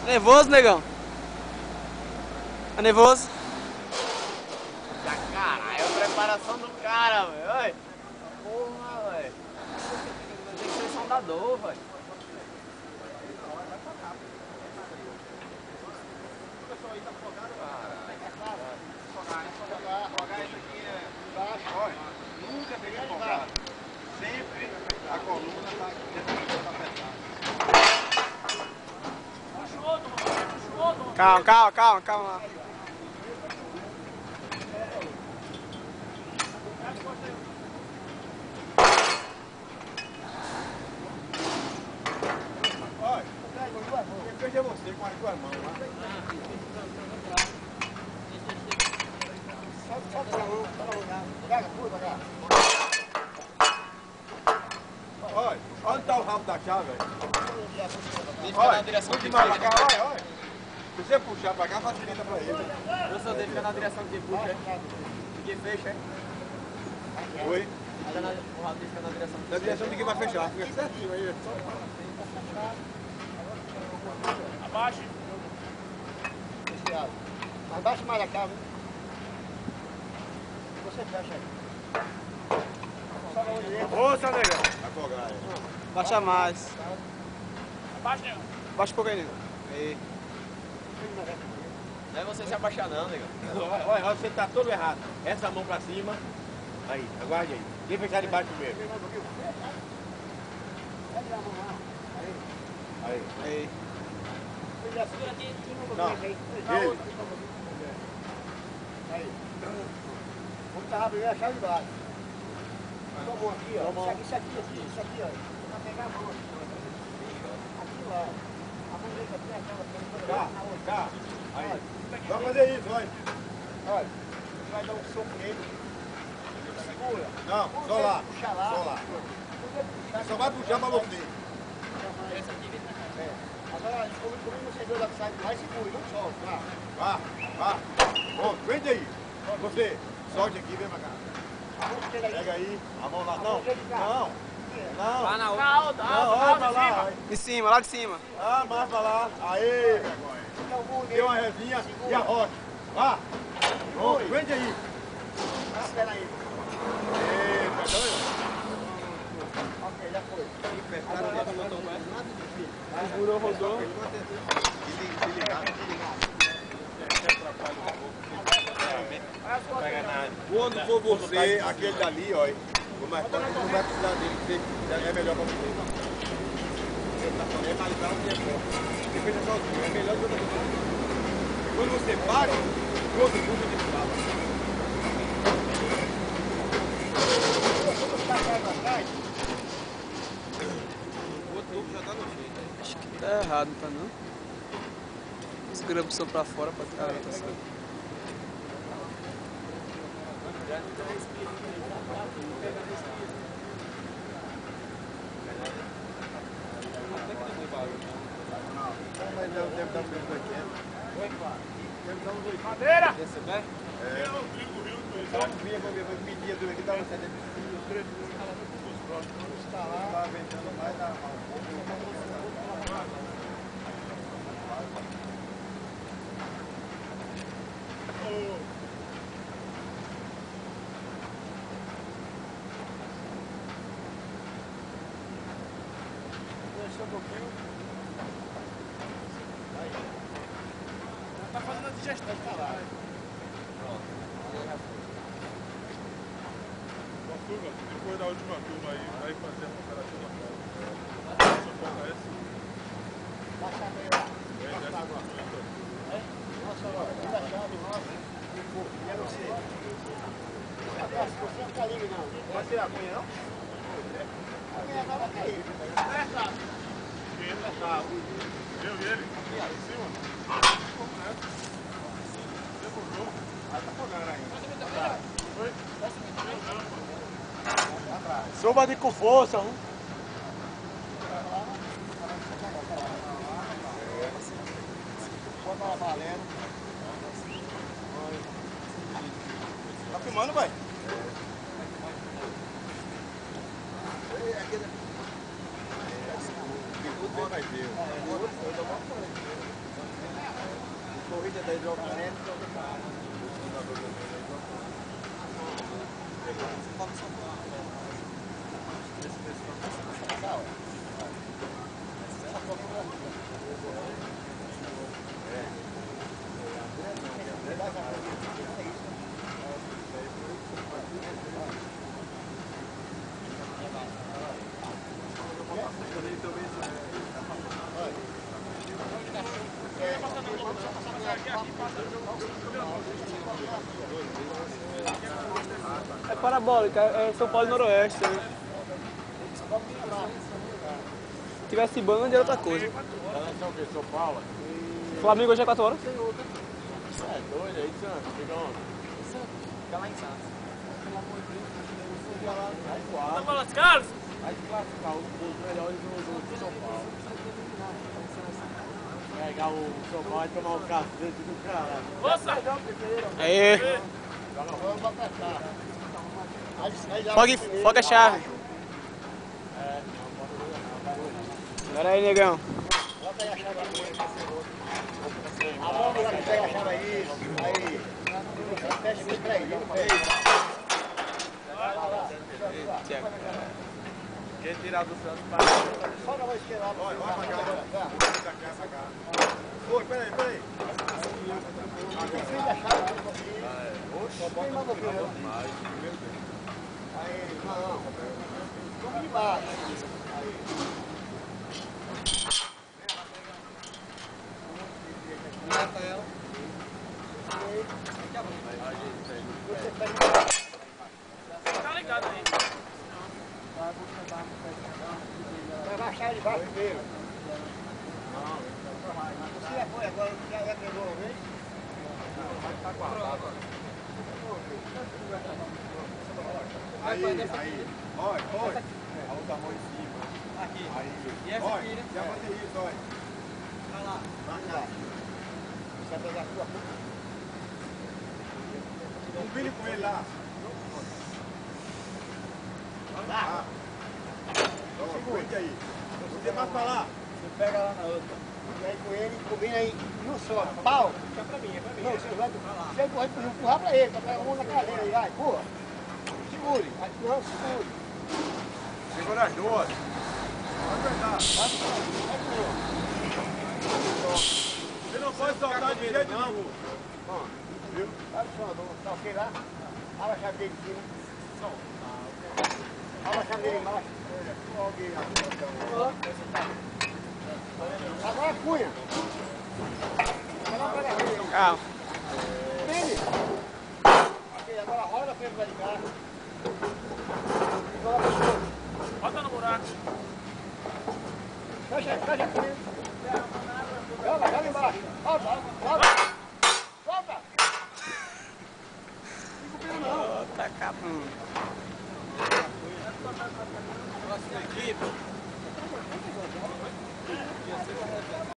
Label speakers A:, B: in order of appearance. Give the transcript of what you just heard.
A: Nervoso, negão? Tá nervoso?
B: Caralho, a preparação do cara, velho. Oi. Porra, velho. Tem que ser soldador, velho.
C: Afogar isso aqui embaixo. Olha, nunca peguei afogado. Sempre a coluna tá
A: Calma, calma, calma, calma.
C: Olha, quem fez é você com as duas mãos lá. Só pra lá, pega tudo pra cá. Olha, onde tá o rabo da chave, velho? Olha, fica na direção que olha. Se você puxar pra cá, facilita pra ele.
B: Professor dele fica na direção que puxa, é? Que fecha, é?
C: Oi?
B: O rabo dele fica na direção
C: Na direção de quem vai fechar, fica certinho aí.
D: Abaixe.
C: Abaixa mais a cava. Você fecha aí.
A: Força, negão.
C: Afogar,
A: Baixa mais.
D: Abaixe, negão.
A: Baixa um pouco aí, negão. Aí.
B: Não é você se abaixar não, negão.
C: Olha, você tá todo errado. Essa mão pra cima. Aí, aguarde aí. Quem fechar de baixo primeiro? Aí.
A: Aí.
C: Não. Ele. Aí. Vamos estar primeiro a chave de baixo. Tomou aqui, ó. Isso aqui, ó. Pra pegar a mão aqui, ó. A mão dele aqui, aquela. Cá. Aí. Vamos fazer isso, olha. Olha. Você vai dar um soco nele. Segura. Não, só lá. Puxa lá. Só lá. Só vai puxar pra você. Agora, como vocês dois lá que saem, vai segura, não solta. Vá. Pronto, vem daí. Você, solte aqui, vem pra cá. Pega aí. A mão lá. Não.
B: Lá na outra.
C: Olha lá.
A: De cima, lá de cima.
C: Ah, mais pra lá. Aê. Deu uma resinha e a rocha. Vá. Pronto, vem daí. Espera aí. Eita, doido. Ok, já foi.
A: Segurou, rodou.
C: Quando for você, aquele dali, ó, o mais forte, não vai precisar dele, que é melhor pra você. É mais caro que é bom. Você fecha sozinho, é melhor que outra pessoa. Quando você bate, o outro puxa de fala.
B: O outro tubo já tá no jeito aí.
A: Acho que tá errado, não tá não? Segura a opção pra fora pra ter a orientação.
D: Madeira!
B: Esse vai?
C: Media do aqui, dava 70 está lá, ventando mais da
D: Tá fazendo a digestão.
E: Turma, depois da última turma aí, vai fazer a comparação da prova. Só falta essa.
C: Vai tirar a cunha, não? A cunha vai cair.
E: Eu e ele, em cima. Devolveu.
C: Aí tá fogando ainda.
E: Foi?
D: Suba de com força,
C: Bota uma balena. Tá filmando, pai? Vai ver. corrida da hidrocareta.
A: É parabólica, é São Paulo e Noroeste. Né? Se tivesse banda, era outra coisa.
C: São Paulo.
A: Flamengo hoje é 4 horas?
C: É doido aí, Santos. Fica onde?
B: Fica lá em Santos.
C: Vai
D: Bolas, Carlos!
C: classificar os melhores do São Paulo. Pegar o São Paulo e tomar o cacete do cara.
D: Moça!
A: Aí.
C: Vamos apertar.
A: Foca a chave. Pera aí, negão.
C: Bota aí a chave aí. A mão lá que pega a chave aí. Aí. Fecha isso pra aí.
B: Quem tirar do Santos para...
C: Só na mão esquerda.
E: Olha, vai pra cá. Oi, peraí.
C: Fim da chave. Quem mandou primeiro? Aí, não. Vamos de baixo. Aí.
B: Rafael.
C: Você pega.
D: Tá ligado aí.
C: Vai baixar de baixo primeiro. Você já foi agora, já pegou uma vez?
E: Aí. Olha. Olha o tamanho em cima.
B: Aqui.
E: Aí.
B: E essa aqui, né?
E: Já botei isso, olha.
B: Vai lá.
C: Vai lá. Você vai pegar a sua.
E: Combine com ele lá.
C: Lá.
E: Segura aí. Você mais pra lá.
B: Você pega lá na outra.
C: E aí com ele, combina aí, não só, pau.
B: É pra mim.
C: Não, você vai empurrar pra ele, pra pegar a mão na cadeira aí, vai, empurra. Segure, não, segure.
E: Segura as duas. Vai apertar. Você não pode soltar de jeito nenhum.
C: Viu? Olha só, tá ok lá? Abre a chave dele em cima. Abre a chave dele embaixo. Agora a cunha. Agora pega a rede.
A: Calma.
C: Prende. Ok, agora roda pra ele vai ligar.
D: Bota no buraco.
C: Fecha a cunha. Joga embaixo. Solta.
A: Tá capando.
B: Próxima equipe.